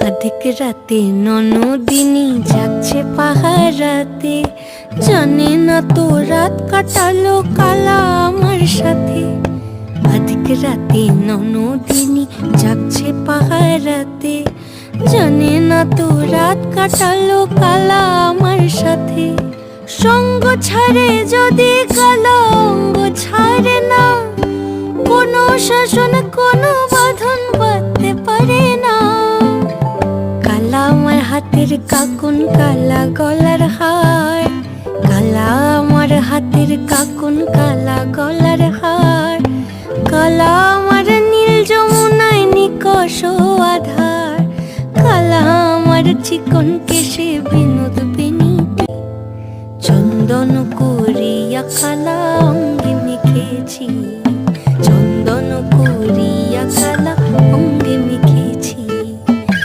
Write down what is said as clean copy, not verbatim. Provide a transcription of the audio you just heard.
আধিক রাতে ননদিনী যাচ্ছে পাহারাতে, জানে না তো রাত কাটালো কালা আমার সাথে। আধিক রাতে ননদিনী যাচ্ছে পাহারাতে, জানে না তো রাত কাটালো কালা আমার সাথে। সঙ্গ ছাড়ে যদি কালা অঙ্গ ছাড়ে না, কোনো শাসন কোনো বাঁধন বাঁধতে পারে না। কালা আমার হাতের কাকুন কালা গলার হার, কালা আমার হাতের কাকুন কালা গলার হার। কালা আমার নীল যমুনায় নিকষ আধার, কালা আমার চিকন কেশে বিনোদ বেনিতে। চন্দন করিয়া কালা অঙ্গে মেখেছি।